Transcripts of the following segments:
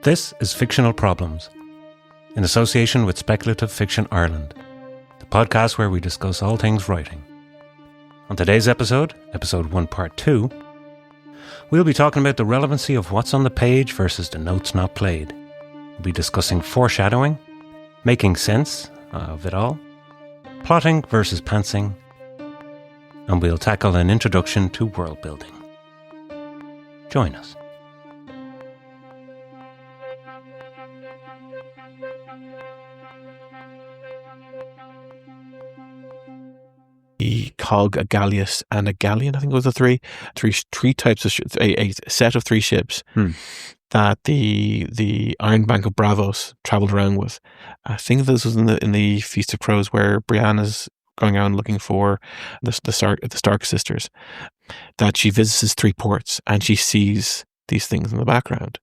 This is Fictional Problems, in association with Speculative Fiction Ireland, the podcast where we discuss all things writing. On today's episode, episode 1 part 2, we'll be talking about the relevancy of what's on the page versus the notes not played. We'll be discussing foreshadowing, making sense of it all, plotting versus pantsing, and we'll tackle an introduction to world building. Join us. The cog, a galleass, and a galleon. I think it was three types of a set of three ships that the Iron Bank of Bravos travelled around with. I think this was in the Feast of Crows, where Brianna's going out looking for the Stark sisters. That she visits 3 ports and she sees these things in the background,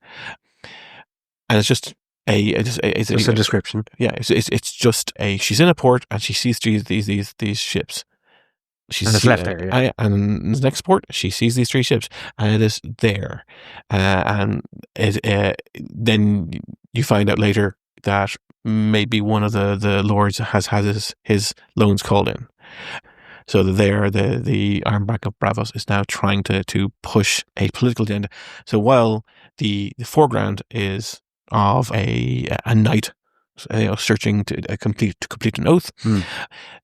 and it's just it's a description. Yeah, it's just she's in a port and she sees these ships. And it's left there, yeah. And in the next port, she sees these 3 ships, and it is there. And then you find out later that maybe one of the lords has his loans called in. So the Iron Bank of Bravos is now trying to push a political agenda. So while the foreground is of a knight, searching to complete an oath,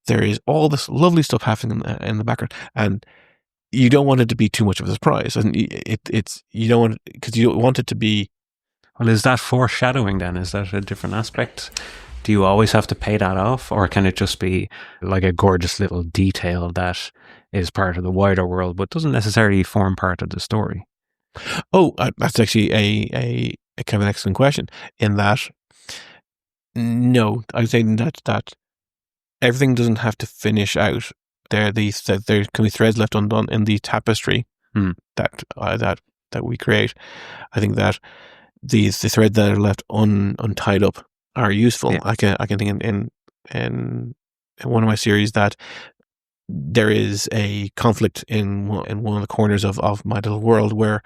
there is all this lovely stuff happening in the background, and you don't want it to be too much of a surprise, and you don't want, because you don't want it to be. Well, is that foreshadowing then? Is that a different aspect? Do you always have to pay that off, or can it just be like a gorgeous little detail that is part of the wider world but doesn't necessarily form part of the story? Oh, that's actually a kind of an excellent question. In that, no, I would say that everything doesn't have to finish out. There can be threads left undone in the tapestry that we create. I think that the threads that are left untied up are useful. Yeah. I can think in one of my series that there is a conflict in one of the corners of my little world where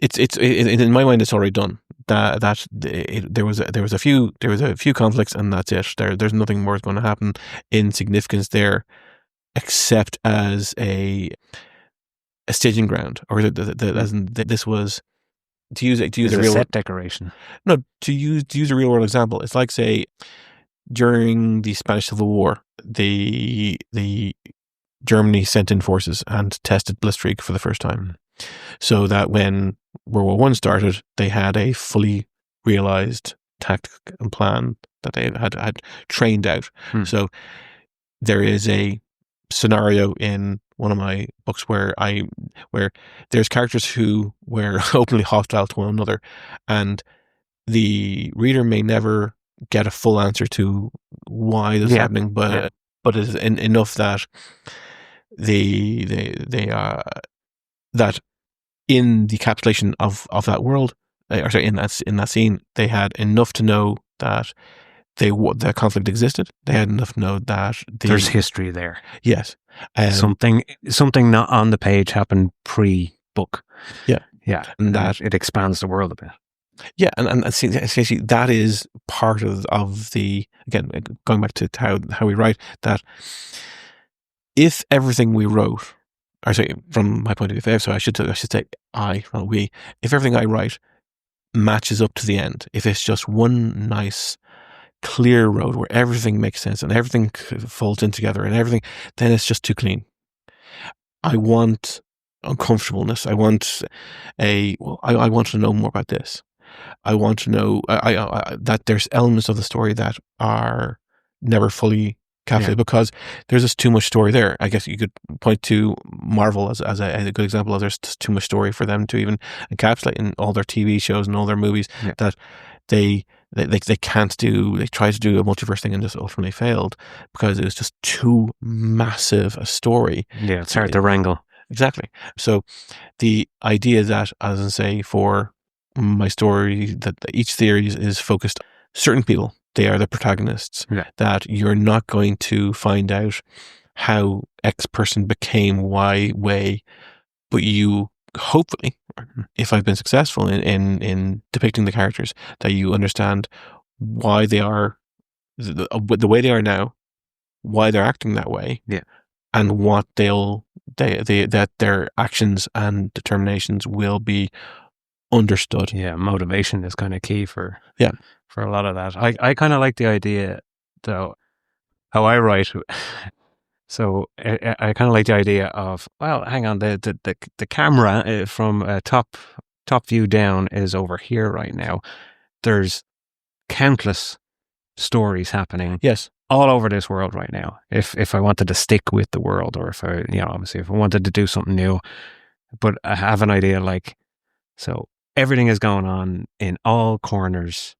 it's in my mind it's already done. There was a few conflicts, and that's it. There's nothing more going to happen in significance there, except as a staging ground, or this was to use a real set decoration. No, to use a real world example. It's like, say, during the Spanish Civil War, the Germany sent in forces and tested blitzkrieg for the first time, so that when World War I started, they had a fully realized tactic and plan that they had trained out. So there is a scenario in one of my books where there's characters who were openly hostile to one another, and the reader may never get a full answer to why this is happening, but it is enough that that in the encapsulation of that world, or sorry, in that scene, they had enough to know that the conflict existed. They had enough to know that there's history there. Yes, something not on the page happened pre-book. Yeah, and that it expands the world a bit. Yeah, and essentially that is part of the, again, going back to how we write, that if everything we wrote, or sorry, from my point of view, so I should say I, not we, if everything I write matches up to the end, if it's just one nice clear road where everything makes sense and everything folds in together and everything, then it's just too clean. I want uncomfortableness. I want I want to know more about this. I want to know that there's elements of the story that are never fully captured, because there's just too much story there. I guess you could point to Marvel as a good example of, there's just too much story for them to even encapsulate in all their TV shows and all their movies, that they can't do. They tried to do a multiverse thing and just ultimately failed because it was just too massive a story. Yeah, it's hard to wrangle. Exactly. So the idea that, as I say, for my story, that each series is focused on certain people. They are the protagonists. Yeah. That you're not going to find out how X person became Y way, but you hopefully, if I've been successful in depicting the characters, that you understand why they are the way they are now, why they're acting that way, and what that their actions and determinations will be understood. Yeah, motivation is kind of key for a lot of that. I kind of like the idea, though, how I write. So I kind of like the idea of, well, hang on, the camera from top view down is over here right now. There's countless stories happening. Yes. All over this world right now. If I wanted to stick with the world, or if I, obviously if I wanted to do something new, but I have an idea, like, so everything is going on in all corners,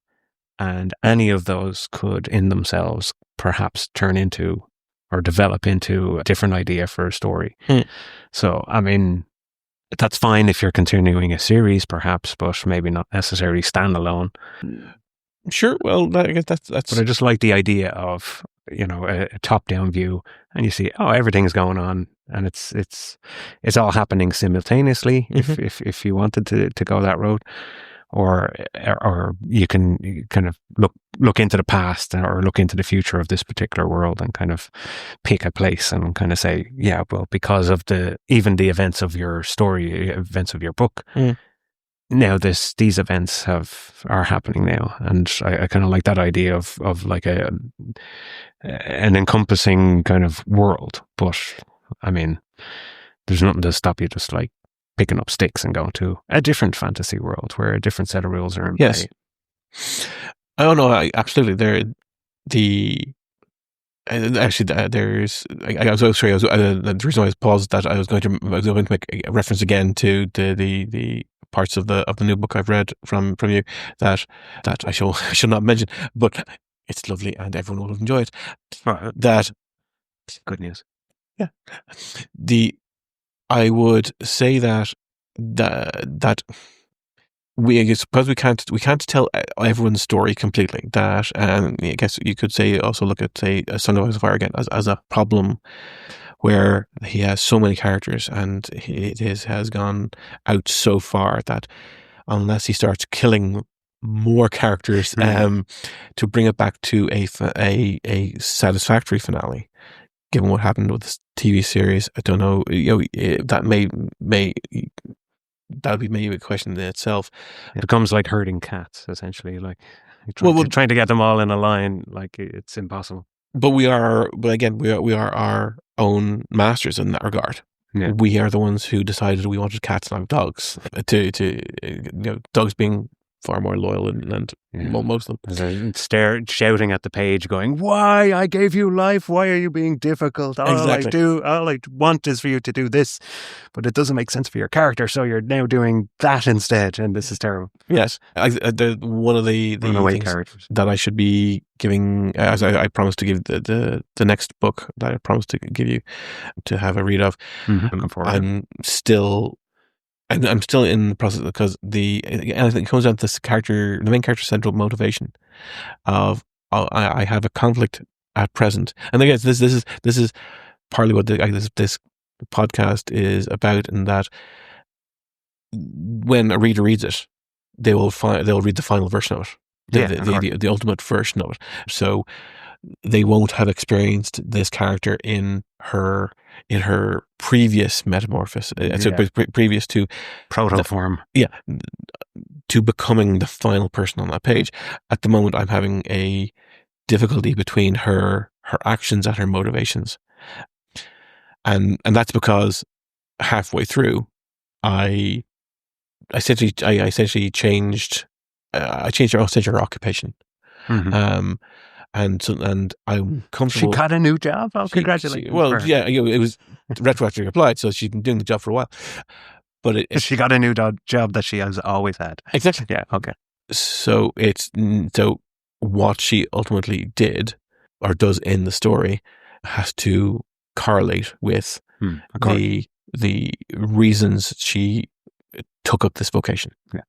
and any of those could in themselves perhaps turn into or develop into a different idea for a story. So, I mean, that's fine if you're continuing a series perhaps, but maybe not necessarily standalone. Sure. Well, I guess that's. But I just like the idea of, a top-down view, and you see, everything's going on, and it's all happening simultaneously. If you wanted to go that road, or you can kind of look into the past or look into the future of this particular world and kind of pick a place and kind of say, yeah, well, because of even the events of your story, events of your book. Now these events are happening now, and I kind of like that idea of like an encompassing kind of world. But I mean, there's nothing to stop you just like picking up sticks and going to a different fantasy world where a different set of rules are in play. Oh no, absolutely. There's. I was sorry. The reason why I was paused that I was going to make a reference again to the parts of the new book I've read from you that I shall not mention, but it's lovely and everyone will enjoy it. That good news. Yeah. I would say that I suppose we can't tell everyone's story completely. That, and I guess you could say also look at, say, A Song of Ice and Fire again as a problem where he has so many characters and it has gone out so far that unless he starts killing more characters to bring it back to a satisfactory finale, given what happened with this TV series, I don't know. That that'll be maybe a question in itself. It becomes like herding cats, essentially. Like trying to get them all in a line, like it's impossible. But again, we are our own masters in that regard. Yeah. We are the ones who decided we wanted cats and not dogs. Dogs being far more loyal than most of them. Shouting at the page, going, "Why? I gave you life. Why are you being difficult? All I want is for you to do this, but it doesn't make sense for your character. So you're now doing that instead, and this is terrible." Yes, one of the things characters that I should be giving, as I promised to give the next book that I promised to give you to have a read of. Looking forward. I'm still in the process because I think it comes down to the main character's central motivation of I have a conflict at present, and again this is partly what this podcast is about, in that when a reader reads it, they'll read the final version of it, the ultimate version of it. So they won't have experienced this character in her previous metamorphosis, previous to protoform, to becoming the final person on that page. At the moment, I'm having a difficulty between her actions and her motivations, and that's because halfway through, I essentially changed her occupation. And I'm comfortable. She got a new job. Oh, congratulations! It was retroactively applied, so she's been doing the job for a while. But she got a new job that she has always had. Exactly. Yeah. Okay. So what she ultimately did or does in the story has to correlate with the reasons she took up this vocation. Yeah.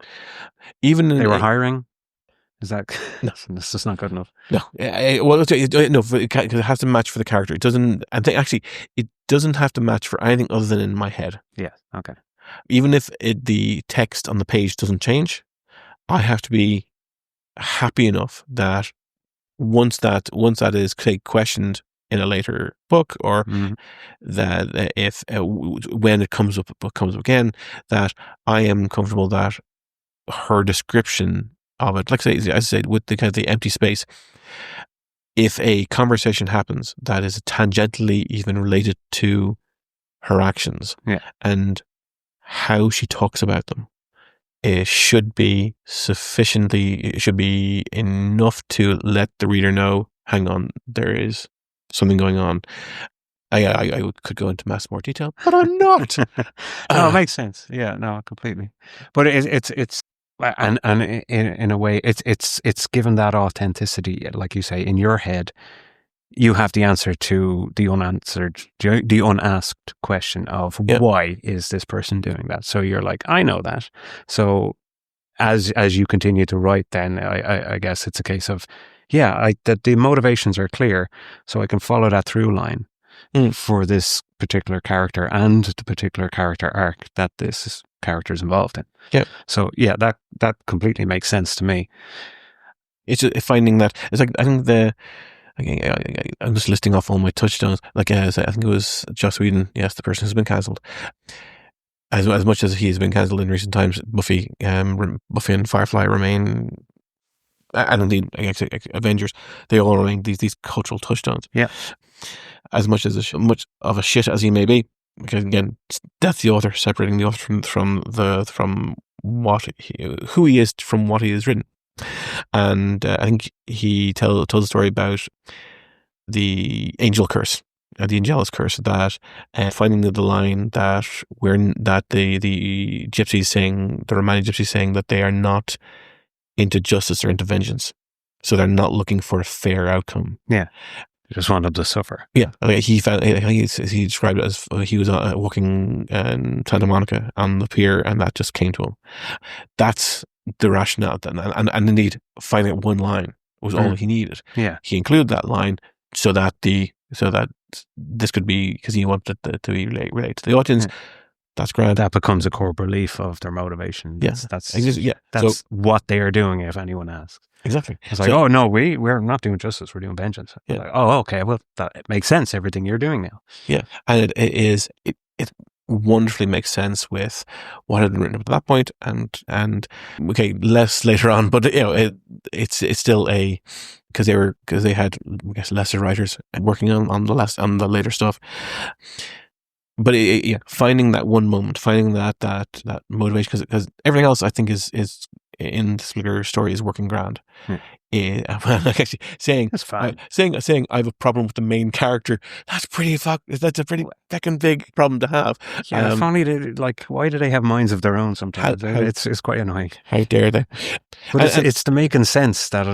Even they were hiring. Is that no? This is not good enough. No, well, no. It has to match for the character. It doesn't. I think actually, it doesn't have to match for anything other than in my head. Yeah. Okay. even if the text on the page doesn't change, I have to be happy enough that once that is questioned in a later book, or that if when it comes up again, that I am comfortable that her description of it, like as I said, with the kind of the empty space, if a conversation happens that is tangentially even related to her actions, and how she talks about them, it should be enough to let the reader know, hang on, there is something going on. I could go into more detail, but I'm not. No, it makes sense. Yeah, no, completely. But it's and in a way, it's given that authenticity, like you say, in your head. You have the answer to the unasked question of why is this person doing that? So you're like, I know that. So as you continue to write, then I guess it's a case of, that the motivations are clear, so I can follow that through line for this particular character and the particular character arc that this character is involved in. Yeah. So that completely makes sense to me. It's finding that, it's like, I think I'm just listing off all my touchdowns. Like, I think it was Joss Whedon, yes, the person who's been cancelled. As much as he's been cancelled in recent times, Buffy and Firefly remain, and indeed Avengers, they all remain these cultural touchdowns. Yeah. As much of a shit as he may be, because again, that's the author, separating the author from who he is from what he has written. And I think he told a story about the angel curse, the Angelus curse, that finding the line that the gypsies saying, the Romani gypsies saying that they are not into justice or into vengeance, so they're not looking for a fair outcome. Yeah, they just want them to suffer. Yeah, he described it as he was walking in Santa Monica on the pier, and that just came to him. That's the rationale, and indeed, finding out one line was all he needed. Yeah, he included that line so that this could be, because he wanted it to be related to the audience. Yeah. That's grand. That becomes a core belief of their motivation. Yes, that's so, what they are doing. If anyone asks, exactly, it's like, oh no, we're not doing justice. We're doing vengeance. Yeah. Like, oh, okay, well, that makes sense. Everything you're doing now. Yeah, and it wonderfully makes sense with what had been written up at that point, and okay, less later on, but it's still because they had, I guess, lesser writers working on the later stuff. But finding that one moment, finding that motivation, because everything else I think is in this particular story is working grand. Actually saying that's fine. Saying I have a problem with the main character. That's a pretty fucking big problem to have. Yeah, funny. Why do they have minds of their own? Sometimes it's quite annoying. How dare they? But it's the making sense that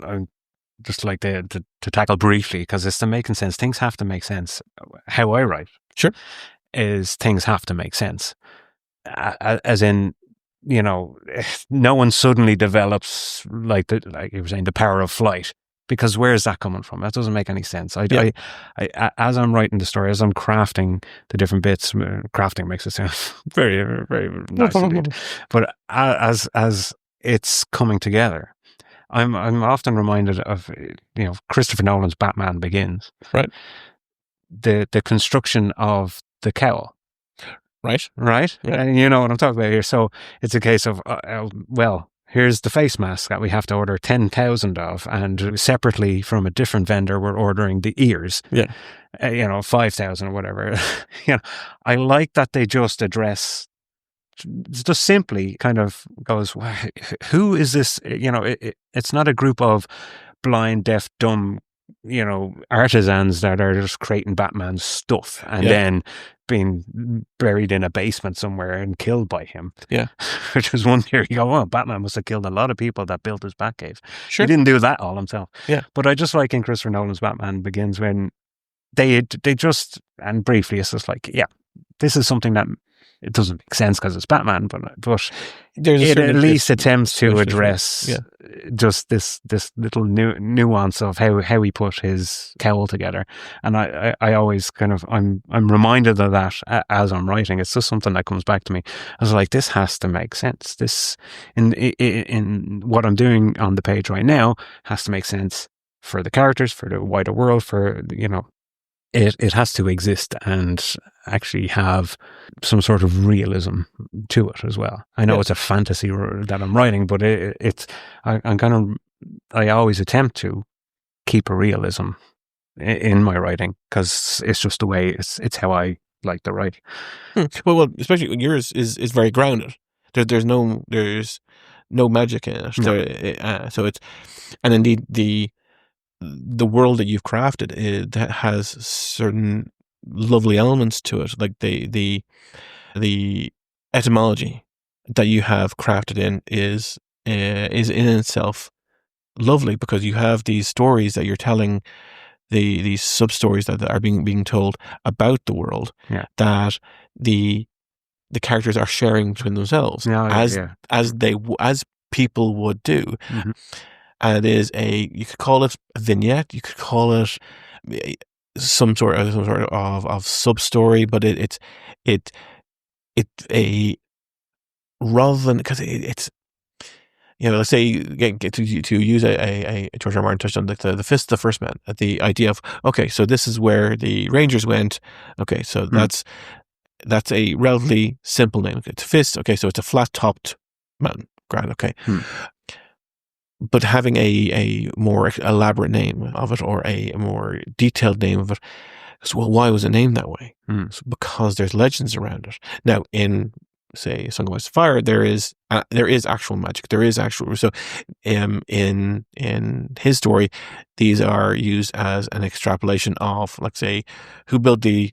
I'm just like to tackle briefly, because it's the making sense. Things have to make sense. How I write, sure, is things have to make sense. As in, no one suddenly develops like you were saying, the power of flight, because where is that coming from? That doesn't make any sense. I as I'm writing the story, as I'm crafting the different bits, crafting makes it sound very, very nice indeed. But as it's coming together, I'm often reminded of Christopher Nolan's Batman Begins. Right. The construction of the cowl. Right. And you know what I'm talking about here. So it's a case of, here's the face mask that we have to order 10,000 of, and separately from a different vendor, we're ordering the ears. Yeah. 5,000 or whatever. I like that they just address, just simply kind of goes, who is this? It's not a group of blind, deaf, dumb, artisans that are just creating Batman's stuff and then being buried in a basement somewhere and killed by him. Yeah. Which is one theory. You go, Batman must have killed a lot of people that built his Batcave. Sure. He didn't do that all himself. Yeah. But I just like in Christopher Nolan's Batman Begins when they just, and briefly, it's just like, this is something that it doesn't make sense because it's Batman, but There's a it certain at least interest- attempts to interest, address yeah. just this little nuance of how he put his cowl together. And I always kind of I'm reminded of that as I'm writing. It's just something that comes back to me. I was like, this has to make sense. This in what I'm doing on the page right now has to make sense for the characters, for the wider world, for it has to exist and actually have some sort of realism to it as well. I know Yeah. it's a fantasy that I'm writing, but I always attempt to keep a realism in my writing because it's just the way it's how I like to write. Well, especially yours is very grounded. There's no magic in it. No. So it's, and indeed the world that you've crafted that has certain lovely elements to it, like the etymology that you have crafted in is in itself lovely, because you have these stories that you're telling, these sub stories that are being told about the world, that the characters are sharing between themselves, as people would do. Mm-hmm. And it is you could call it a vignette, you could call it some sort of sub story, but it's a, rather than, because it's, let's say get to use a George R. R. Martin touched on the Fist of the First Man, the idea of, okay, so this is where the Rangers went. Okay, so that's a relatively simple name. It's Fist. Okay, so it's a flat topped mountain. Grand. Okay. But having a more elaborate name of it, or a more detailed name of it, so, well, why was it named that way? So because there's legends around it. Now, in, say, Song of Ice and Fire, there is actual magic. There is actual. So, in his story, these are used as an extrapolation of, like, say, who built the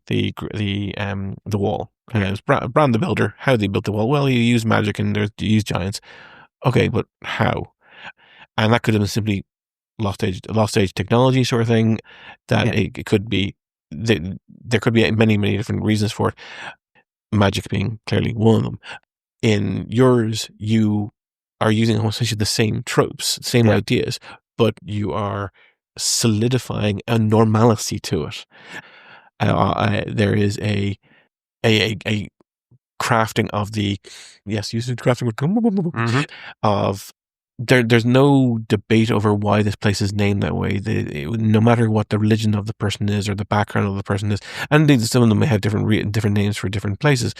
wall. And it was Bran the Builder. How they built the wall? Well, he used magic, and they used giants. Okay, but how? And that could have been simply lost age technology sort of thing. That it could be. There could be many different reasons for it. Magic being clearly one of them. In yours, you are using essentially the same tropes, same ideas, but you are solidifying a normalcy to it. There is a crafting of the, using crafting of, there's no debate over why this place is named that way. No matter what the religion of the person is, or the background of the person is, and indeed some of them may have different names for different places,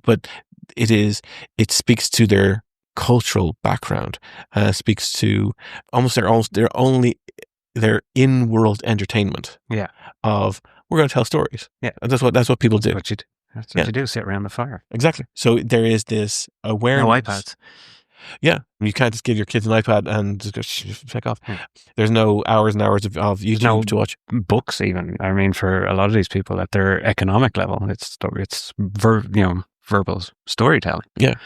but it speaks to their cultural background, speaks to almost their in-world entertainment. Of, we're going to tell stories. And that's what people do. That's what you do. Sit around the fire. Exactly. So there is this awareness. No iPads. Yeah, you can't just give your kids an iPad and just go check off. There's no hours and hours of YouTube to watch. Books, even. I mean, for a lot of these people at their economic level, it's verbal storytelling. They're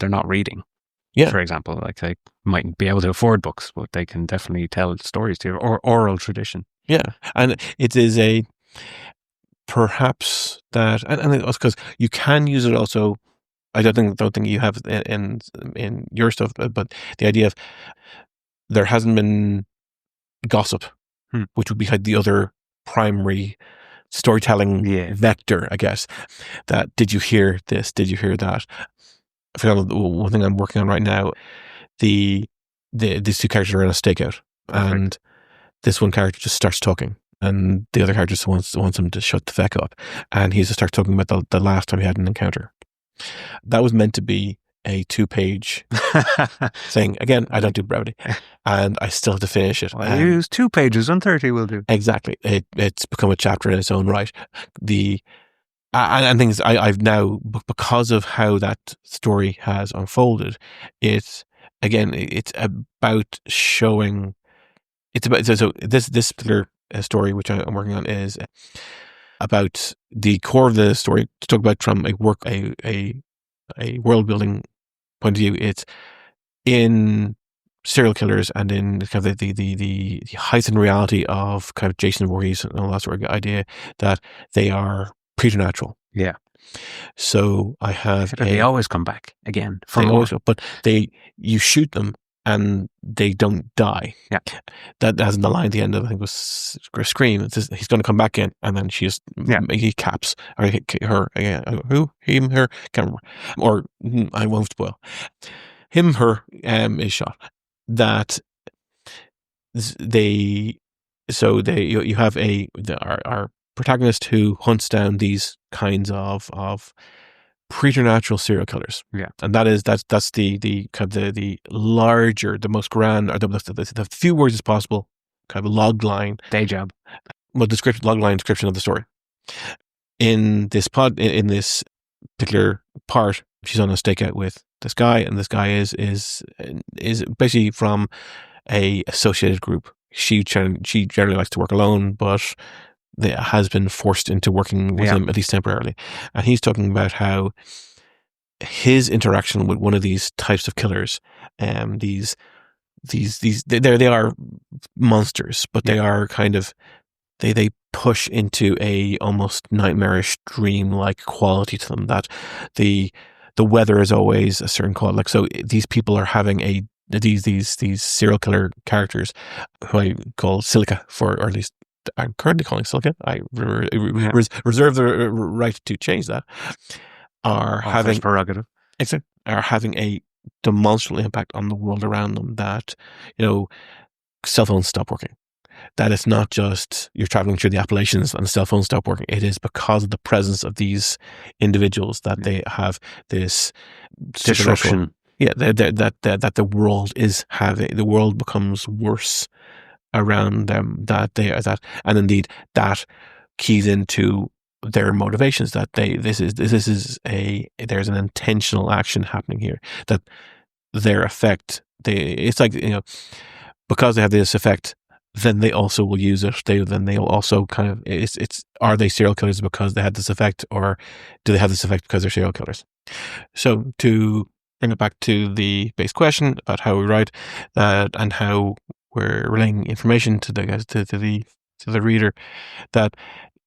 not reading. For example, like, they mightn't be able to afford books, but they can definitely tell stories to you, or oral tradition. And it is perhaps that, and it's because you can use it also. I don't think you have in your stuff, but the idea of, there hasn't been gossip, which would be like the other primary storytelling vector, I guess. That, did you hear this? Did you hear that? For example, one thing I'm working on right now, these two characters are in a stakeout, and this one character just starts talking, and the other character just wants him to shut the feck up, and he just starts talking about the last time he had an encounter. That was meant to be a 2-page thing. Again, I don't do brevity, and I still have to finish it. Well, use 2 pages and 30 will do. Exactly. It's become a chapter in its own right. And things I've now, because of how that story has unfolded, it's about showing. It's about, so this particular story, which I'm working on, is about the core of the story, to talk about from a world building point of view. It's in serial killers, and in kind of the heightened reality of kind of Jason Voorhees and all that sort of idea, that they are preternatural. So I have They always come back again for they more. always, but you shoot them and they don't die. Yeah. That as in the line at the end of, I think it was Scream. It says he's going to come back in, and then she just he caps or her who him her can't remember, or I won't spoil him her is shot. That you have our protagonist who hunts down these kinds of preternatural serial killers. Yeah. And that's the kind of the larger, the most grand, or the few words as possible, kind of log line. Day job. Well, log line description of the story. In this particular part, she's on a stakeout with this guy, and this guy is basically from a associated group. She generally likes to work alone, but has been forced into working with him, at least temporarily. And he's talking about how his interaction with one of these types of killers, they are monsters, but they are kind of, they push into a almost nightmarish dream-like quality to them, that the weather is always a certain quality. Like, so these people are having these serial killer characters, who I call Silica, or at least I'm currently calling Silica. I reserve the right to change that. Are having prerogative. Are having a demonstrable impact on the world around them. That, cell phones stop working. That it's not just you're traveling through the Appalachians and the cell phones stop working. It is because of the presence of these individuals that they have this disruption. Yeah, that the world is having. The world becomes worse around them. And indeed that keys into their motivations. That there's an intentional action happening here. That their effect. It's like, because they have this effect, then they also will use it. They'll also kind of, are they serial killers because they had this effect, or do they have this effect because they're serial killers? So to bring it back to the base question about how we write, and how we're relaying information to the reader, that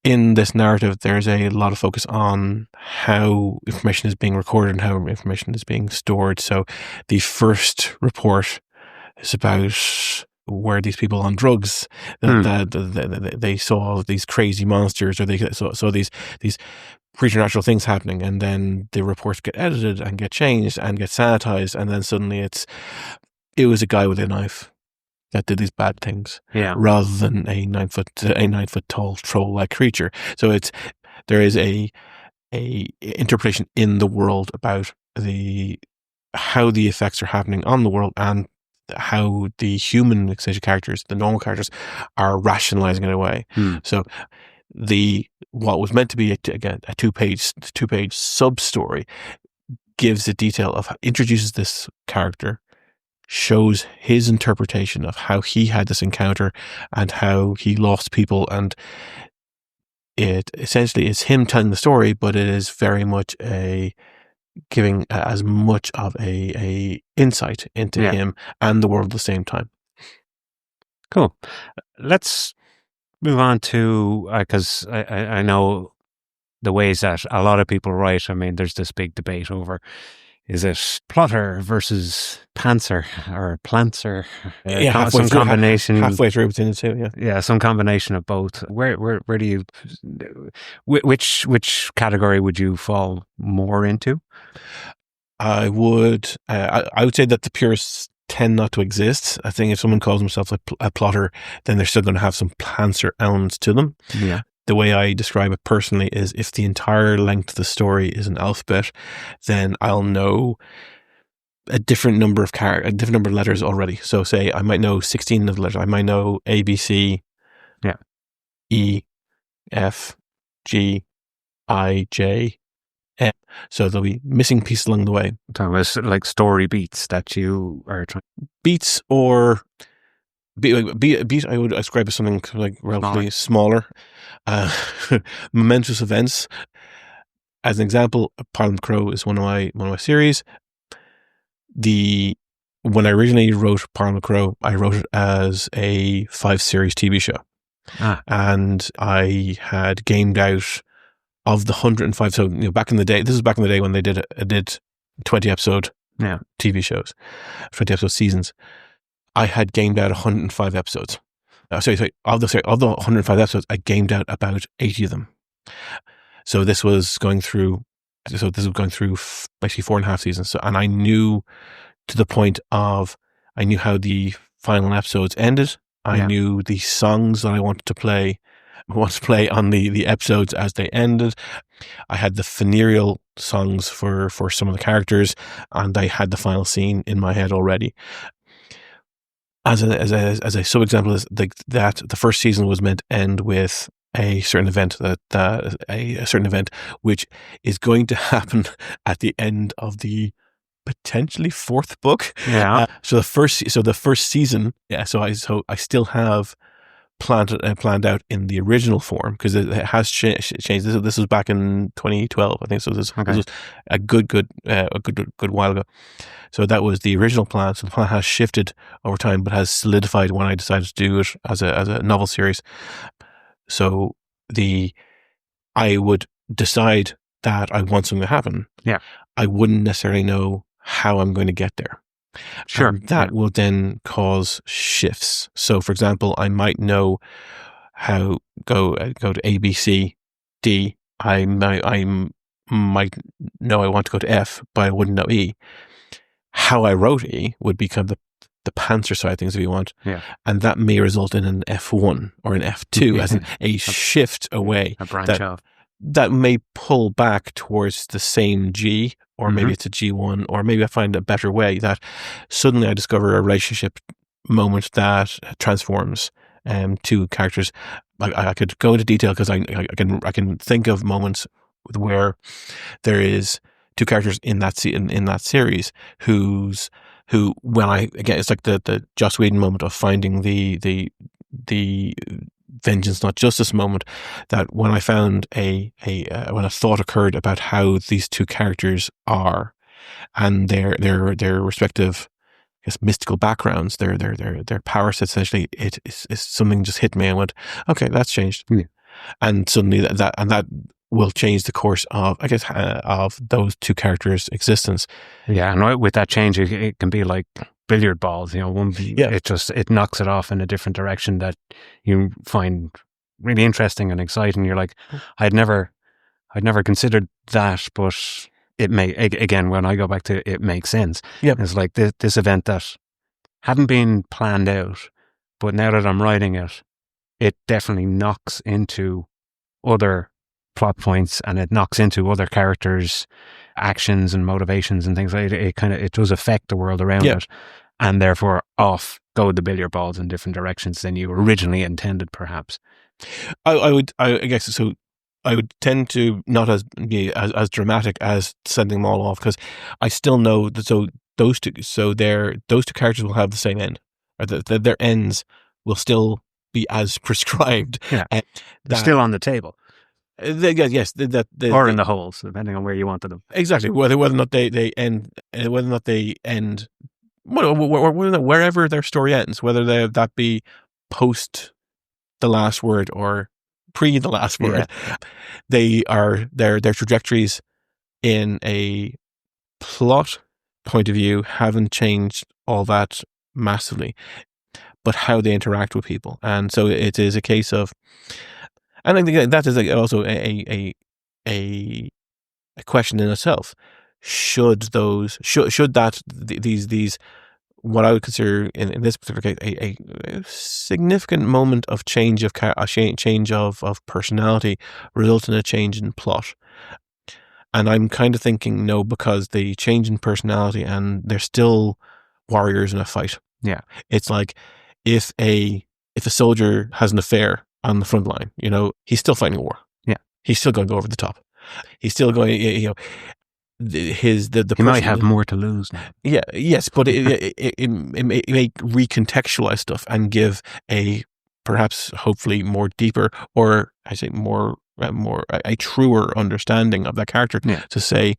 in this narrative there's a lot of focus on how information is being recorded and how information is being stored. So the first report is about where these people on drugs, that they saw these crazy monsters, or they saw these preternatural things happening, and then the reports get edited and get changed and get sanitized, and then suddenly it was a guy with a knife that did these bad things, rather than a 9 foot tall troll-like creature. So there is a interpretation in the world about how the effects are happening on the world, and how the human characters, the normal characters, are rationalizing it away. So what was meant to be a two-page sub-story gives a detail of, introduces this character, shows his interpretation of how he had this encounter and how he lost people, and it essentially is him telling the story, but it is very much giving as much of a insight into him and the world at the same time. Cool. Let's move on to, because I know the ways that a lot of people write. I mean, there's this big debate over, is it plotter versus pantser or plantser? Some combination. Halfway through between the two, yeah, some combination of both. Where do you, which category would you fall more into? I would say that the purists tend not to exist. I think if someone calls himself a plotter, then they're still going to have some pantser elements to them. Yeah. The way I describe it personally is, if the entire length of the story is an alphabet, then I'll know a different number of letters already. So say I might know 16 of the letters. I might know A, B, C, E, F, G, I, J, M. So there'll be missing pieces along the way. So like story beats that you are trying. Beats, or beat I would describe as something like relatively smaller. Momentous events. As an example, Parliament Crow is one of my series. When I originally wrote Parliament Crow, I wrote it as a 5-series TV show. And I had gamed out of the 105. So back in the day, this was back in the day when they did 20 episode TV shows, 20 episode seasons. I had gamed out 105 episodes. Of the 105 episodes, I gamed out about 80 of them. So this was going through basically 4.5 seasons. So, and I knew to the point of, I knew how the final episodes ended. I knew the songs that I wanted to play on the episodes as they ended. I had the funereal songs for some of the characters, and I had the final scene in my head already. As a sub example, is that the first season was meant to end with a certain event a certain event which is going to happen at the end of the potentially fourth book. So the first season. So I still have planned out in the original form, because it has changed. This was back in 2012, I think. So this was a good while ago. So that was the original plan. So the plan has shifted over time, but has solidified when I decided to do it as a novel series. So I would decide that I want something to happen. I wouldn't necessarily know how I'm going to get there. Sure. That will then cause shifts. So, for example, I might know how go to A, B, C, D. I might know I want to go to F, but I wouldn't know E. How I wrote E would become the Panzer side of things, if you want. And that may result in an F1 or an F2 as a shift away. A branch off. That may pull back towards the same G, or maybe it's a G1, or maybe I find a better way that suddenly I discover a relationship moment that transforms two characters. I could go into detail, because I can think of moments where there is two characters in that series who when again, it's like the Joss Whedon moment of finding the vengeance, not justice moment, that when I found when a thought occurred about how these two characters are, and their respective, I guess, mystical backgrounds, their power sets, essentially, it's something just hit me and went, okay, that's changed. And suddenly that will change the course of, I guess, of those two characters' existence. And with that change, it can be like billiard balls, it knocks it off in a different direction that you find really interesting and exciting. You're like, I'd never considered that, but it may, again, when I go back to it, makes sense. It's like this event that hadn't been planned out, but now that I'm writing it, it definitely knocks into other plot points, and it knocks into other characters' actions and motivations and things like that. It does affect the world around it, and therefore off go the billiard balls in different directions than you originally intended, perhaps. I guess so. I would tend to not be as dramatic as sending them all off, because I still know that those two characters will have the same end, or their ends will still be as prescribed. They're still on the table. Or in the holes, depending on where you wanted them. Exactly. Whether or not they end, wherever their story ends, whether that be post the last word or pre the last word, their trajectories in a plot point of view haven't changed all that massively, but how they interact with people. And so it is a case of, and I think that is also a question in itself. Should these what I would consider in this particular case a significant moment of change of personality result in a change in plot? And I'm kind of thinking no, because the change in personality, and they're still warriors in a fight. It's like if a soldier has an affair on the front line, he's still fighting a war. He's still going to go over the top. He's still going, he might have more to lose now. Yes, but it may recontextualize stuff and give a perhaps hopefully more deeper, or I say more a truer understanding of that character, to say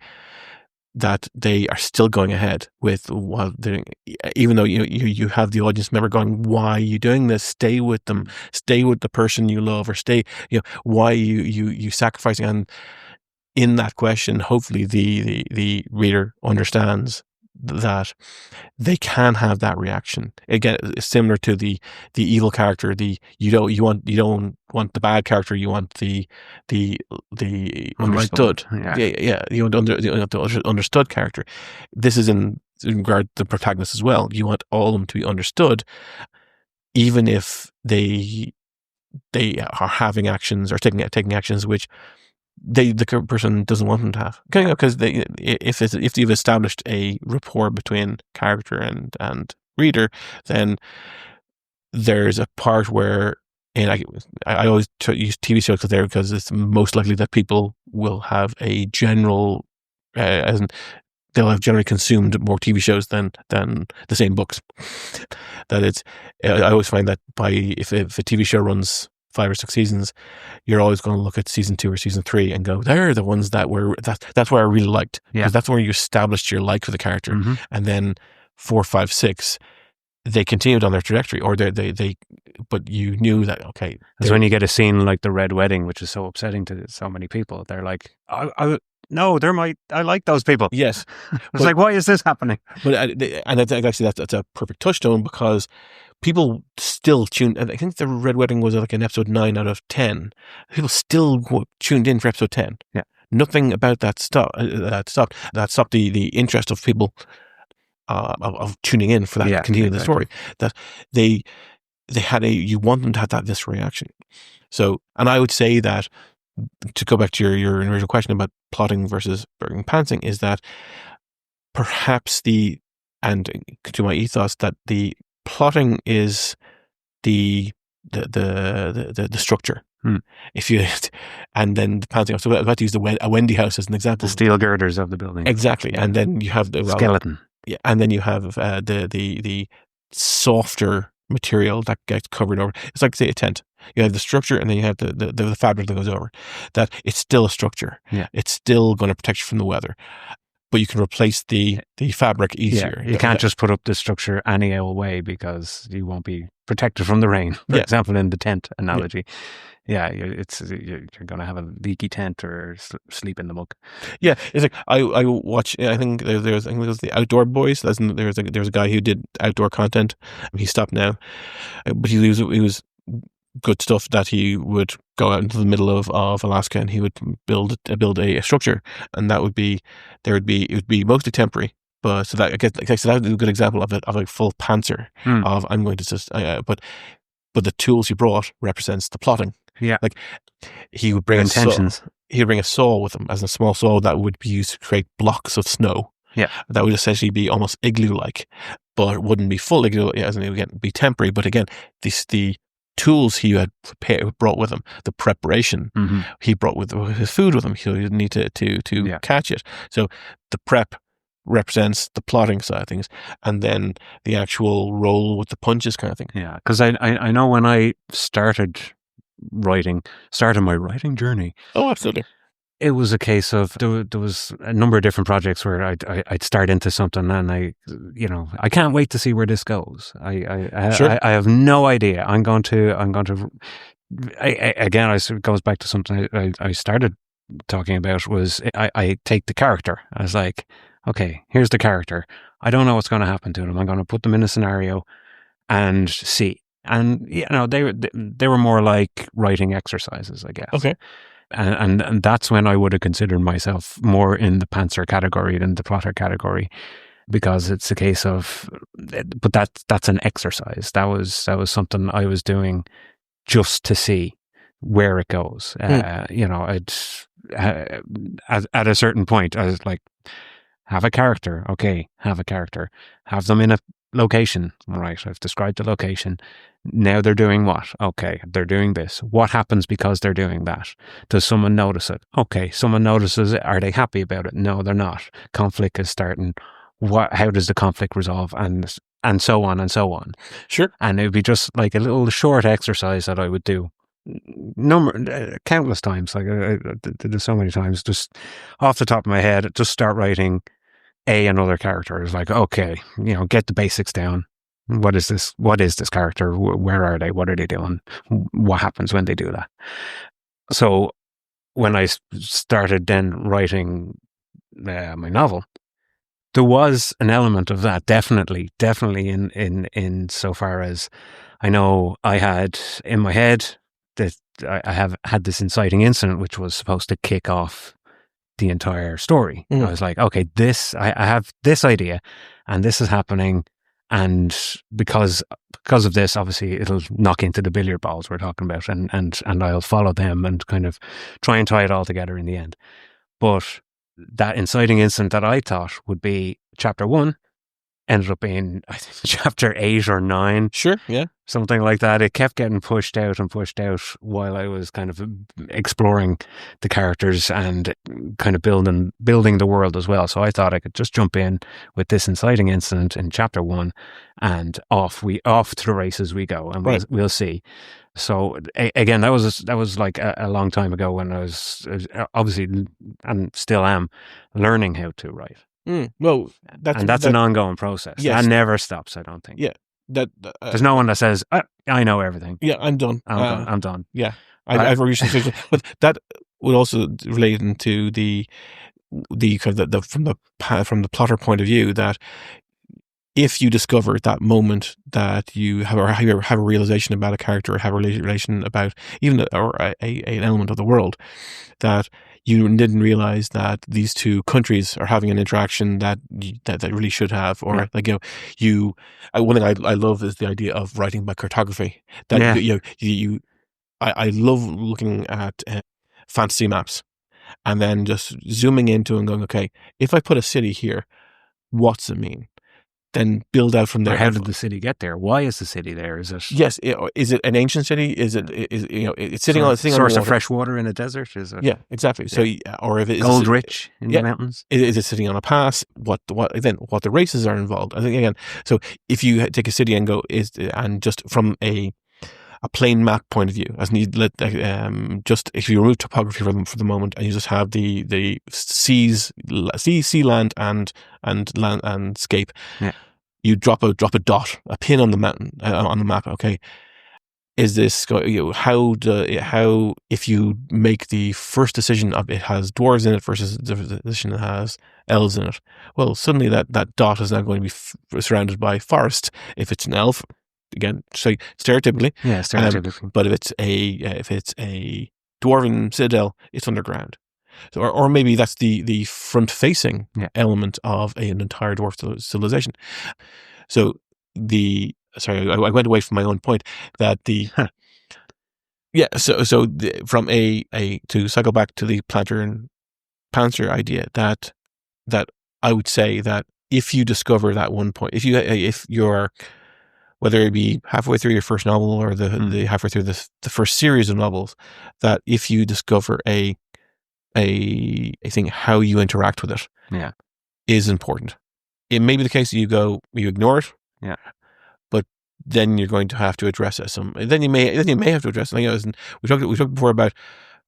that they are still going ahead with while doing, even though you have the audience member going, why are you doing this? Stay with them, stay with the person you love, or stay, why you sacrificing? And in that question, hopefully the reader understands that they can have that reaction. Again, it's similar to the evil character. You don't want the bad character. You want the understood. You want the understood character. This is in regard to the protagonist as well. You want all of them to be understood, even if they are having actions or taking actions which the person doesn't want them to have, because if you've established a rapport between character and reader, then there's a part where, and I always use TV shows there because it's most likely that people will have a general, as in they'll have generally consumed more TV shows than the same books. I always find that if a TV show runs 5 or 6 seasons, you're always going to look at season 2 or season 3 and go, they're the ones that's where I really liked, because that's where you established your like for the character. Mm-hmm. And then 4, 5, 6, they continued on their trajectory, or but you knew that, okay. That's when you get a scene like the Red Wedding, which is so upsetting to so many people. They're like, no, I like those people. Yes. It's like, why is this happening? But and actually that's a perfect touchstone, because people still tuned. I think the Red Wedding was like an episode 9 out of 10. People still tuned in for episode 10. Yeah. Nothing about that stopped the interest of people of tuning in for that, continue the story. That they had you want them to have this reaction. So, and I would say that, to go back to your original question about plotting versus pantsing, is that perhaps and to my ethos, that the plotting is the structure. If you, and then the pantsing. So I'm about to use a Wendy house as an example. The steel girders of the building. Exactly, and then you have the skeleton. Yeah, and then you have the softer material that gets covered over. It's like, say, a tent. You have the structure, and then you have the fabric that goes over. That it's still a structure. Yeah, it's still going to protect you from the weather, but you can replace the fabric easier. Yeah, you can't just put up the structure any old way, because you won't be protected from the rain. For example, in the tent analogy. Yeah, you're going to have a leaky tent or sleep in the muck. Yeah, it's like I watch. I think there was the Outdoor Boys. There was a guy who did outdoor content. He stopped now, but he was good stuff. That he would go out into the middle of Alaska, and he would build a structure, and it would be mostly temporary. But so that, I guess, so that was a good example of a full pantser of, I'm going to just but the tools he brought represents the plotting. Yeah, like he would bring intentions. He would bring a saw with him, as a small saw that would be used to create blocks of snow. Yeah, that would essentially be almost igloo-like, but it wouldn't be full igloo, as in, again, be temporary. But again, the tools he had brought with him, the preparation he brought with his food with him, he didn't need to catch it. So the prep represents the plotting side of things, and then the actual roll with the punches kind of thing. Yeah, because I know when I started my writing journey. Oh, absolutely. It was a case of there was a number of different projects where I'd start into something, and I can't wait to see where this goes. I have no idea. I'm going to again, it goes back to something I started talking about, was I take the character. I was like, okay, here's the character. I don't know what's going to happen to them. I'm going to put them in a scenario and see. And they were more like writing exercises, I guess. Okay. And that's when I would have considered myself more in the pantser category than the plotter category, because it's a case of, but that's an exercise. That was something I was doing just to see where it goes. At a certain point, I was like, have a character. Okay, have a character. Have them in a location. All right, I've described the location. Now they're doing what? Okay, they're doing this. What happens because they're doing that? Does someone notice it? Okay, someone notices it. Are they happy about it? No, they're not. Conflict is starting. How does the conflict resolve? And so on and so on. Sure. And it would be just like a little short exercise that I would do countless times. Like I did it so many times, just off the top of my head, just start writing. another character is like, okay, get the basics down. What is this? What is this character? Where are they? What are they doing? What happens when they do that? So when I started then writing my novel, there was an element of that, definitely in so far as I know I had in my head that I have had this inciting incident which was supposed to kick off the entire story. I was like, okay, I have this idea and this is happening, and because of this, obviously it'll knock into the billiard balls we're talking about, and I'll follow them and kind of try and tie it all together in the end. But that inciting incident that I thought would be chapter 1 ended up being, I think, chapter 8 or 9. Sure, yeah. Something like that. It kept getting pushed out while I was kind of exploring the characters and kind of building the world as well. So I thought I could just jump in with this inciting incident in chapter 1 and off to the races we go, and we'll see. So again, that was like a long time ago when I was obviously, and still am, learning how to write. Well, that's an ongoing process. Yes. That never stops, I don't think. Yeah. There's no one that says, I know everything. Yeah, I'm done. I'm done. Yeah. I've reached this, but that would also relate into the kind of from the plotter point of view, that if you discover at that moment that you have a realization about a character, or have a relation about even an element of the world, that you didn't realize that these two countries are having an interaction that really should have, or one thing I love is the idea of writing by cartography. That I love looking at fantasy maps and then just zooming into and going, okay, if I put a city here, what's it mean? Then build out from there. Or how did the city get there? Why is the city there? Is it? Yes. Is it an ancient city? Is it's sitting on source of fresh water in a desert? Is it? Yeah, exactly. So, or if it's gold rich in the mountains, is it sitting on a pass? What the races are involved? I think again. So if you take a city and and just from a plain map point of view, just if you remove topography for the moment, and you just have the sea, land and landscape, you drop a dot, a pin on the mountain on the map. Okay, is this how if you make the first decision of it has dwarves in it versus the decision that has elves in it? Well, suddenly that dot is now going to be surrounded by forest if it's an elf. Again, so stereotypically. But if it's a dwarven citadel, it's underground. So, or maybe that's the front-facing element of an entire dwarf civilization. So I went away from my own point that from to cycle back to the planter and panther idea, that I would say that if you discover that one point, if you're whether it be halfway through your first novel or the halfway through the first series of novels, that if you discover a thing, how you interact with it is important. It may be the case that you ignore it, but then you're going to have to address it. Then you may have to address it. We talked before about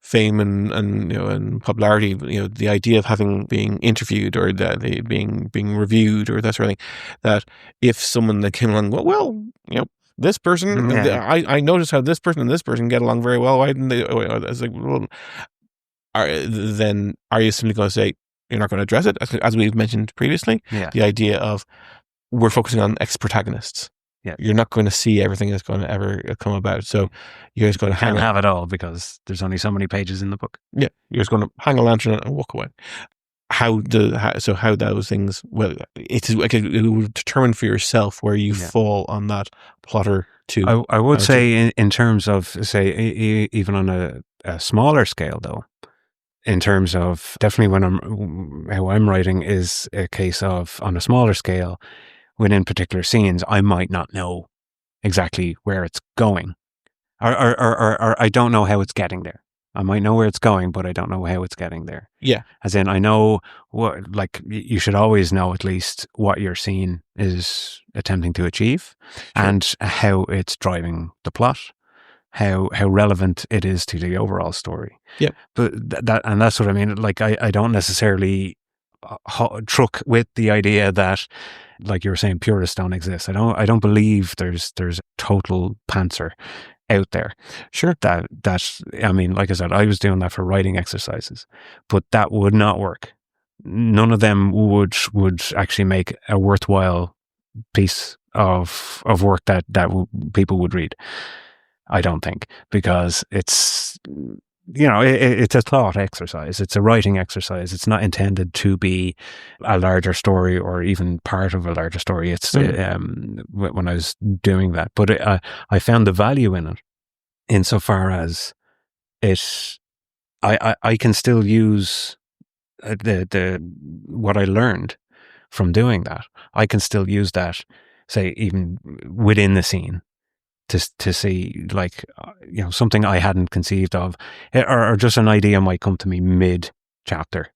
fame and popularity. The idea of being interviewed or being reviewed or that sort of thing. That if someone that came along, this person, I noticed how this person and this person get along very well. Why didn't they? It's like, well, are you simply going to say you're not going to address it, as we've mentioned previously? The idea of we're focusing on ex-protagonists. You're not going to see everything that's going to ever come about. So you're just going to have it all because there's only so many pages in the book. Yeah, you're just going to hang a lantern and walk away. How those things? Well, it will determine for yourself where you fall on that plotter too. I would say in terms of even on a smaller scale though. In terms of definitely how I'm writing is a case of on a smaller scale. Within particular scenes, I might not know exactly where it's going, or I don't know how it's getting there. I might know where it's going, but I don't know how it's getting there. Yeah, as in I know what. Like you should always know at least what your scene is attempting to achieve, and how it's driving the plot, how relevant it is to the overall story. Yeah, but that's what I mean. Like I don't necessarily truck with the idea that, like you were saying, purists don't exist. I don't believe there's a total pantser out there. Sure. That I mean, like I said, I was doing that for writing exercises, but that would not work. None of them would actually make a worthwhile piece of work that people would read. I don't think, because it's, you know, it's a thought exercise. It's a writing exercise. It's not intended to be a larger story or even part of a larger story. It's when I was doing that, but I found the value in it insofar as I can still use the what I learned from doing that. I can still use that, say, even within the scene, to see, like, you know, something I hadn't conceived of, or just an idea might come to me mid chapter,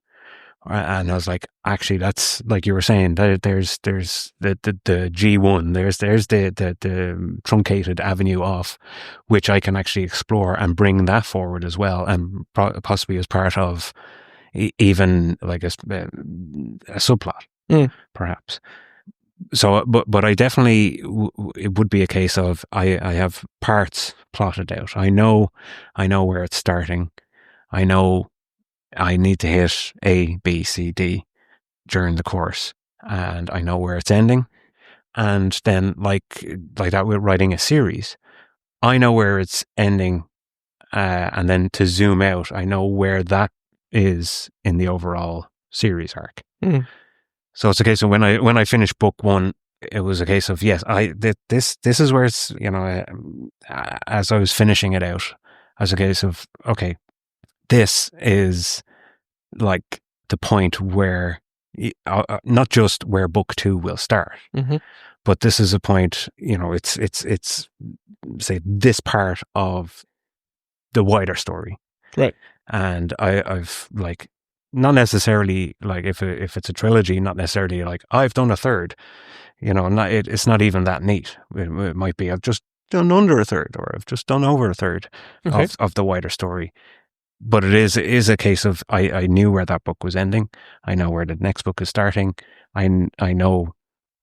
and I was like, actually, that's, like you were saying, there's the G1, there's the truncated avenue off, which I can actually explore and bring that forward as well, and possibly as part of even like a subplot, perhaps. So, but I definitely, it would be a case of I have parts plotted out. I know where it's starting. I know I need to hit A, B, C, D during the course, and I know where it's ending. And then, like that, with writing a series, I know where it's ending, and then to zoom out, I know where that is in the overall series arc. So it's a case of when I finished book one, it was a case of, yes, this is where it's, you know, as I was finishing it out, as a case of, okay, this is like the point where, not just where book two will start, but this is a point, you know, it's say this part of the wider story, right? And I've like, not necessarily like, if it's a trilogy, not necessarily like I've done a third, you know, it's not even that neat. It might be I've just done under a third, or I've just done over a third of the wider story. But it is a case of I knew where that book was ending. I know where the next book is starting. I know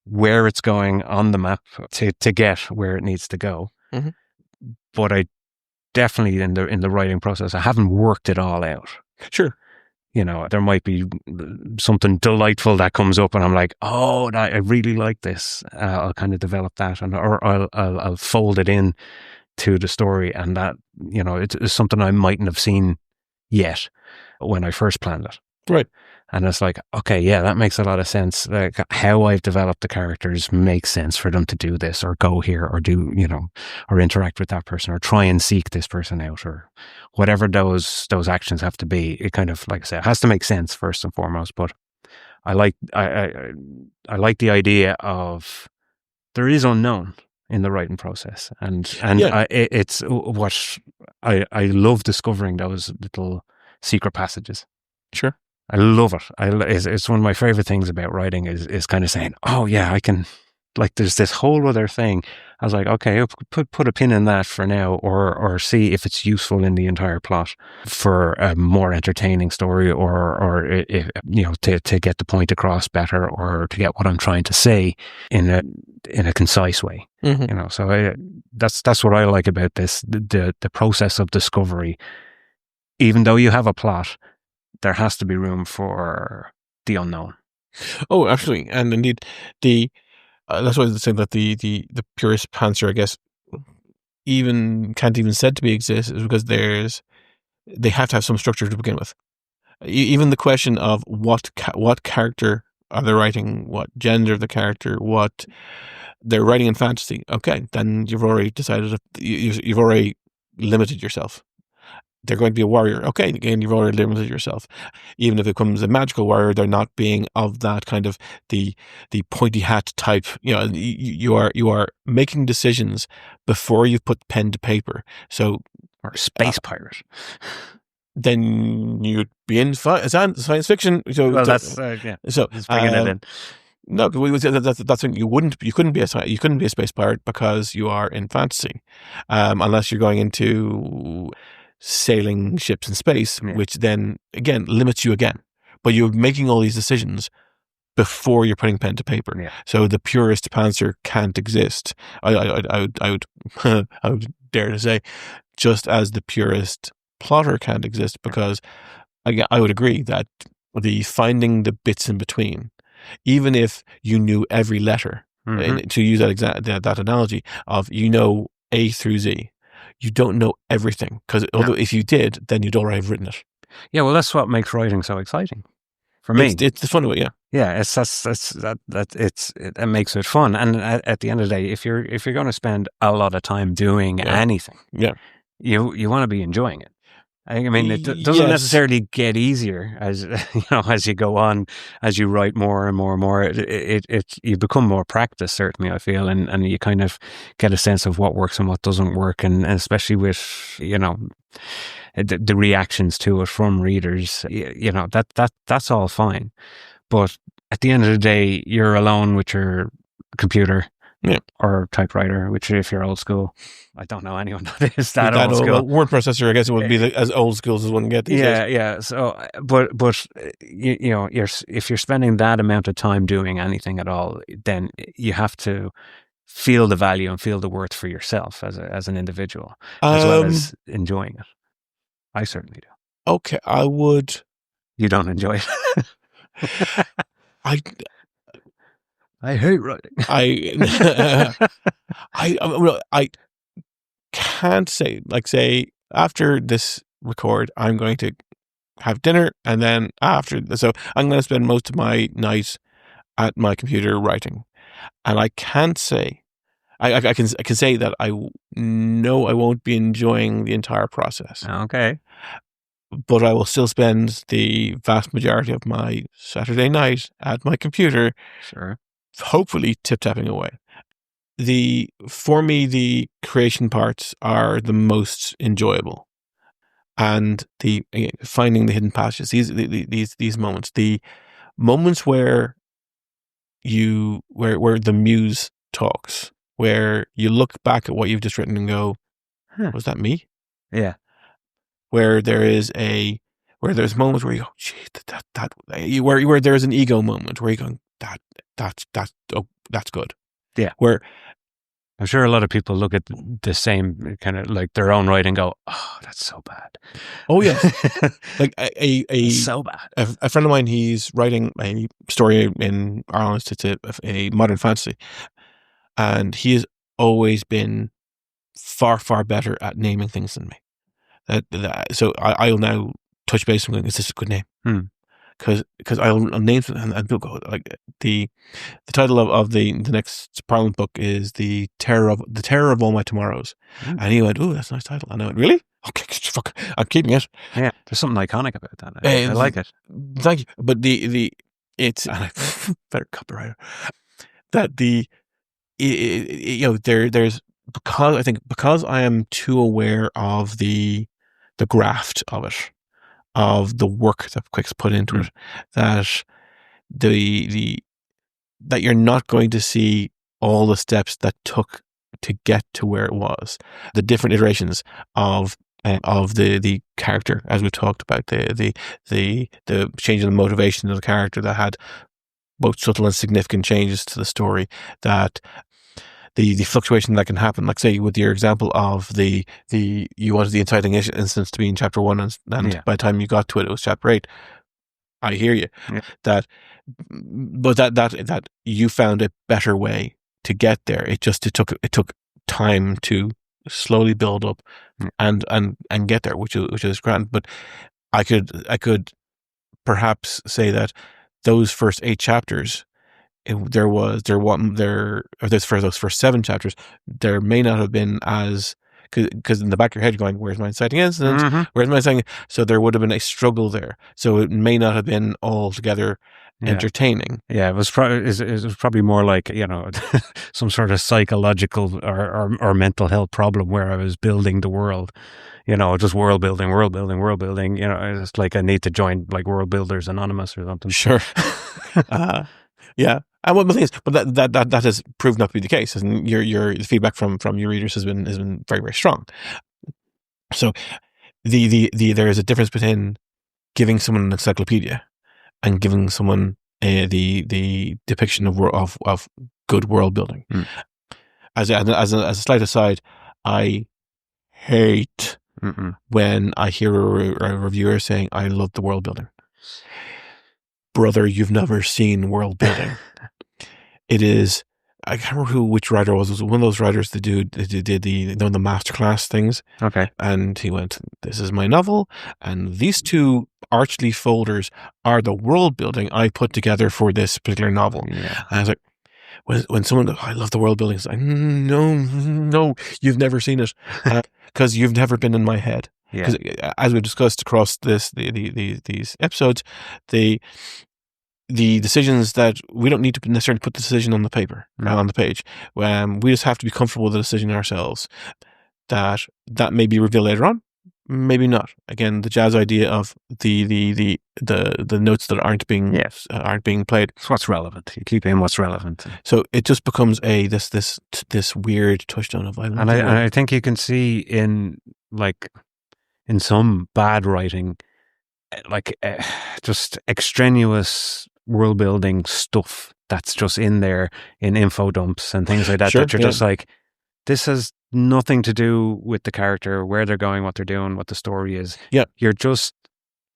where it's going on the map to get where it needs to go. But I definitely, in the writing process, I haven't worked it all out. Sure. You know, there might be something delightful that comes up, and I'm like, oh, I really like this. I'll kind of develop that, or I'll fold it in to the story, and that, you know, it's something I mightn't have seen yet when I first planned it. Right. And it's like, okay, yeah, that makes a lot of sense. Like, how I've developed the characters makes sense for them to do this, or go here, or do, you know, or interact with that person, or try and seek this person out, or whatever those actions have to be. It kind of, like I said, it has to make sense first and foremost. But I like the idea of there is unknown in the writing process, and Yeah. it's what I love, discovering those little secret passages. Sure. I love it. It's one of my favorite things about writing is kind of saying, oh yeah, I can, like, there's this whole other thing. I was like, okay, I'll put a pin in that for now, or see if it's useful in the entire plot for a more entertaining story, or if, you know, to get the point across better, or to get what I'm trying to say in a concise way. You know, so that's what I like about this, the process of discovery. Even though you have a plot, there has to be room for the unknown. Oh, absolutely. And indeed, that's why I say that the purist pantser, I guess, can't even said to be exist, is because they have to have some structure to begin with. Even the question of what character are they writing, what gender of the character, what they're writing in fantasy. Okay, then you've already decided, you've already limited yourself. They're going to be a warrior. Okay, again, you've already limited yourself. Even if it becomes a magical warrior, they're not being of that kind of the pointy hat type. You know, you are making decisions before you've put pen to paper. So, or a space pirate. Then you'd be in science fiction. So, well, that's yeah. So just bringing it in. No, that's you couldn't be a space pirate because you are in fantasy, unless you're going into sailing ships in space, which then again limits you again. but you're making all these decisions before you're putting pen to paper. Yeah. So the purest pantser can't exist. I would I would dare to say, just as the purest plotter can't exist, because I would agree that the finding the bits in between, even if you knew every letter, and to use that analogy of, A through Z, you don't know everything, because although if you did, then you'd already have written it. Yeah, well, that's what makes writing so exciting for me. It's the fun of it, yeah. Yeah, it makes it fun. And at the end of the day, if you're going to spend a lot of time doing anything, you want to be enjoying it. I mean, it doesn't necessarily get easier as as you go on, as you write more and more and more. You become more practiced, certainly, I feel, and you kind of get a sense of what works and what doesn't work, and especially with the reactions to it from readers. That's all fine, but at the end of the day, you're alone with your computer. Yeah. Or typewriter, which if you're old school, I don't know anyone that is that old school. Word processor, I guess it would be as old school as one can get these days. Yeah. So, but if you're spending that amount of time doing anything at all, then you have to feel the value and feel the worth for yourself as an individual, as well as enjoying it. I certainly do. Okay, I would. You don't enjoy it. I hate writing. I can't say, say after this record, I'm going to have dinner, and then so I'm going to spend most of my night at my computer writing, and I can't say, I can say that I know I won't be enjoying the entire process. Okay. But I will still spend the vast majority of my Saturday night at my computer. Sure. Hopefully tip-tapping away. For me, the creation parts are the most enjoyable, and finding the hidden passages. These moments, the moments where the muse talks, where you look back at what you've just written and go, "Was that me?" Yeah. Where there's moments where you go, "Gee, where there's an ego moment where you go, that's good." Yeah. Where I'm sure a lot of people look at the same kind of like their own writing and go, "Oh, that's so bad." Oh yes. Like so bad. A friend of mine, he's writing a story in Ireland. It's a modern fantasy, and he has always been far, far better at naming things than me. So I'll now touch base on, is this a good name? Because I'll name something and people go, like, the title of the next Parliament book is the terror of all my tomorrows, and he went, "Oh, that's a nice title," and I went, "Really? Okay, fuck, I'm keeping it." Yeah, there's something iconic about that. I like it. Thank you, but it's and I better copywriter that there's because I am too aware of the graft of it, of the work that Quick's put into it, that that you're not going to see all the steps that took to get to where it was, the different iterations of the character, as we talked about, the change in the motivation of the character that had both subtle and significant changes to the story, that the fluctuation that can happen, like say with your example of you wanted the inciting instance to be in chapter 1, and by the time you got to it was chapter 8. I hear you. Yeah. That you found a better way to get there. It took time to slowly build up and get there, which is grand. But I could perhaps say that those first 8 chapters, for those first 7 chapters, there may not have been as, because in the back of your head you're going, where's my inciting incident? Mm-hmm. Where's my inciting? So there would have been a struggle there. So it may not have been altogether entertaining. Yeah, it was probably more like, some sort of psychological or mental health problem where I was building the world. Just world building. It's like I need to join like World Builders Anonymous or something. Sure. Yeah. And what the thing is, but that has proved not to be the case. And the feedback from your readers has been very, very strong. So there is a difference between giving someone an encyclopedia and giving someone the depiction of good world building. As a slight aside, I hate when I hear a reviewer saying, "I love the world building." Brother, you've never seen world building. It is. I can't remember which writer it was. It was one of those writers that did the masterclass things. Okay. And he went, "This is my novel, and these two archly folders are the world building I put together for this particular novel." Yeah. And I was like, when someone, "I love the world building," it's like, no, you've never seen it, because you've never been in my head. Yeah. Because as we discussed across these episodes, the decisions that we don't need to necessarily put the decision on the paper, on the page. We just have to be comfortable with the decision ourselves. That may be revealed later on, maybe not. Again, the jazz idea of the notes that aren't being played. It's what's relevant. You keep in what's relevant. So it just becomes this weird touchstone of and I think you can see in some bad writing, just extraneous world building stuff that's just in there in info dumps and things like that. Sure, that you're just like, this has nothing to do with the character, where they're going, what they're doing, what the story is. Yeah, you're just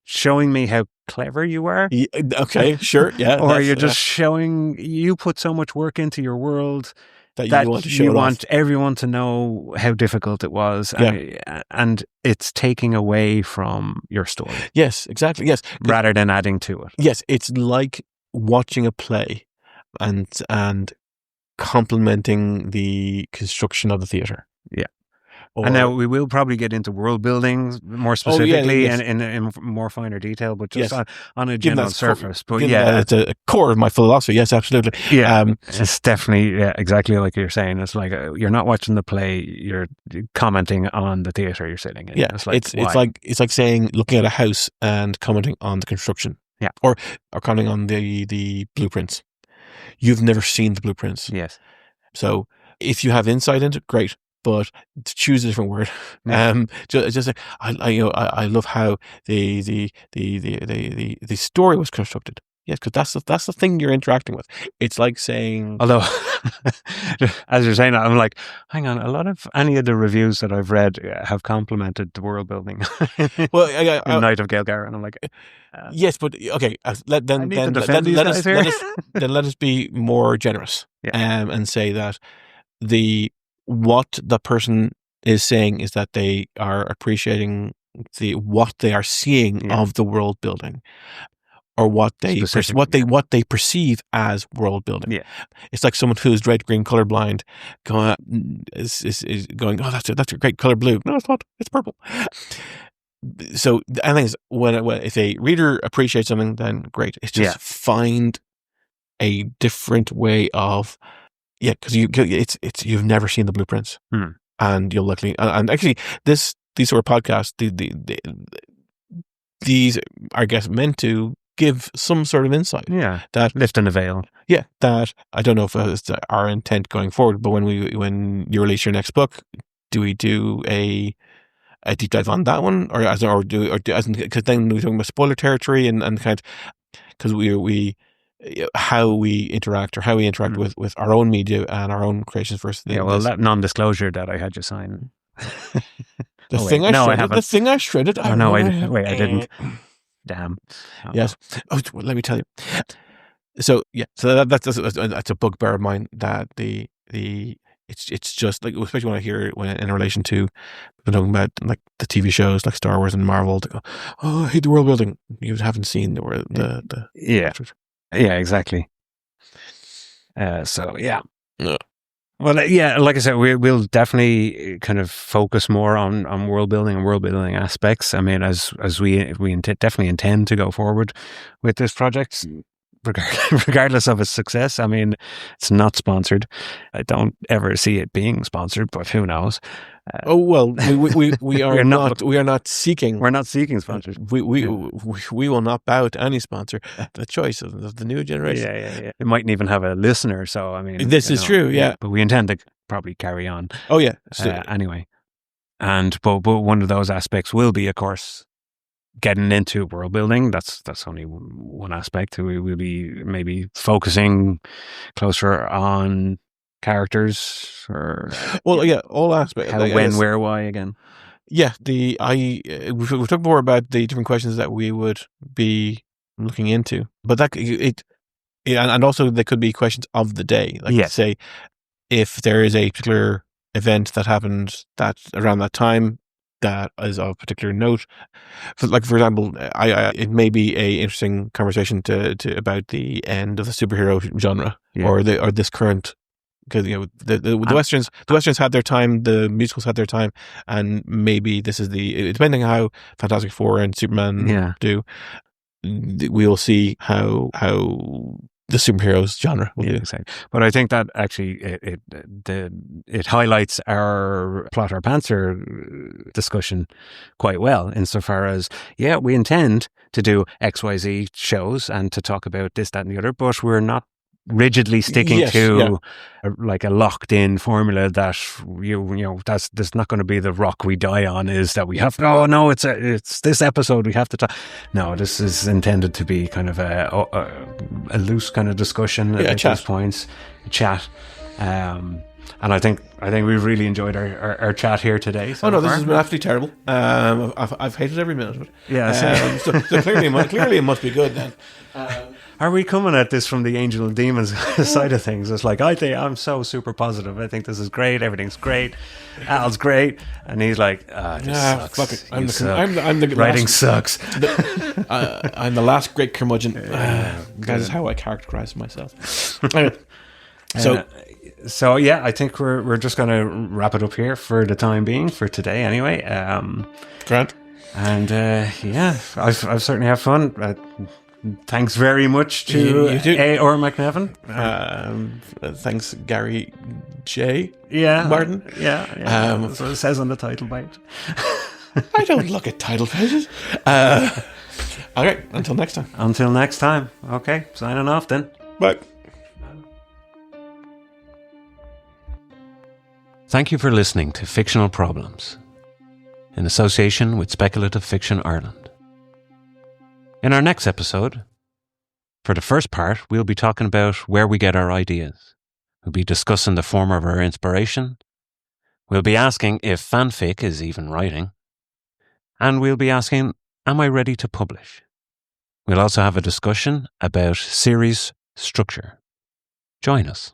showing me how clever you are. Yeah, okay, sure, yeah. Or you're just showing you put so much work into your world that you want everyone to know how difficult it was, and it's taking away from your story. Yes, exactly. Yes, rather than adding to it. Yes, it's like watching a play and complementing the construction of the theatre. Yeah. And now we will probably get into world building more specifically and in more finer detail, but just on a general surface. But it's a core of my philosophy. Yes, absolutely. Yeah, it's definitely exactly like you're saying. It's like you're not watching the play; you're commenting on the theatre you're sitting in. Yeah, it's like saying, looking at a house and commenting on the construction. Yeah, or commenting on the blueprints. You've never seen the blueprints. Yes. So if you have insight into it, great. But to choose a different word, just like, I love how the story was constructed. Yes, because that's the thing you're interacting with. It's like saying, although, as you're saying that, I'm like, hang on, a lot of any of the reviews that I've read have complimented the world building. Well, in Night of Gaelgar, and I'm like, yes, but okay, let us be more generous, and say that what the person is saying is that they are appreciating what they are seeing of the world building, or what they perceive as world building. Yeah, it's like someone who's red green colorblind is going, "Oh, that's a great color blue." No, it's not. It's purple. So I think if a reader appreciates something, then great. It's just find a different way of. Yeah, because you've never seen the blueprints, and you'll likely and actually these sort of podcasts, these I guess meant to give some sort of insight. Yeah, that lifting a veil. Yeah, that I don't know if it's our intent going forward, but when you release your next book, do we do a deep dive on that one, because then we're talking about spoiler territory and kind of because we. How we interact with our own media and our own creations versus that non-disclosure that I had you sign. The thing I shredded. Oh no, I didn't. Damn. Oh. Yes. Oh, well, let me tell you. So that's a bugbear of mine that it's just like, especially when I hear it in relation to talking about like the TV shows like Star Wars and Marvel. To go, "Oh, I hate the world building." You haven't seen the Yeah, exactly. So yeah. Well, like I said, we'll definitely kind of focus more on world building and world building aspects. I mean, as we definitely intend to go forward with this project, regardless of its success. I mean, it's not sponsored. I don't ever see it being sponsored, but who knows? We are not seeking. We're not seeking sponsors. We will not bow to any sponsor. The choice of the new generation. Yeah. It mightn't even have a listener. So I mean, this is true. Yeah, but we intend to probably carry on. Oh yeah. Anyway, but one of those aspects will be, of course, getting into world building. That's only one aspect. We will be maybe focusing closer on characters or all aspects. how, when, where, why again. Yeah, we've talked more about the different questions that we would be looking into, but and also there could be questions of the day, like say if there is a particular event that happened that around that time that is of particular note. For example, it may be a interesting conversation to about the end of the superhero genre or this current. Because the westerns had their time, the musicals had their time, and maybe this is depending on how Fantastic Four and Superman do, we'll see how the superheroes genre will do. Exactly. But I think that actually it highlights our plot or pantser discussion quite well, insofar as we intend to do XYZ shows and to talk about this, that, and the other, but we're not rigidly sticking to a locked in formula that that's not going to be the rock we die on, is that we have it's this episode we have to talk. No, this is intended to be kind of a loose kind of discussion at those points, chat. And I think we've really enjoyed our chat here today. So this has been absolutely terrible. I've hated every minute of it. So clearly it must be good then. Are we coming at this from the angel and demons side of things? It's like, I'm so super positive. I think this is great. Everything's great. Al's great. And he's like, this sucks. Fuck it. I'm the writing sucks. I'm the last great curmudgeon. That is how I characterize myself. So I think we're just going to wrap it up here for the time being, for today anyway. Grant. And I've certainly had fun. Thanks very much to A.R. McNevin. Thanks, Gary J. Martin. That's what it says on the title page. I don't look at title pages. Okay, until next time. Until next time. Okay, signing off then. Bye. Thank you for listening to Fictional Problems, in association with Speculative Fiction Ireland. In our next episode, for the first part, we'll be talking about where we get our ideas. We'll be discussing the form of our inspiration. We'll be asking if fanfic is even writing. And we'll be asking, am I ready to publish? We'll also have a discussion about series structure. Join us.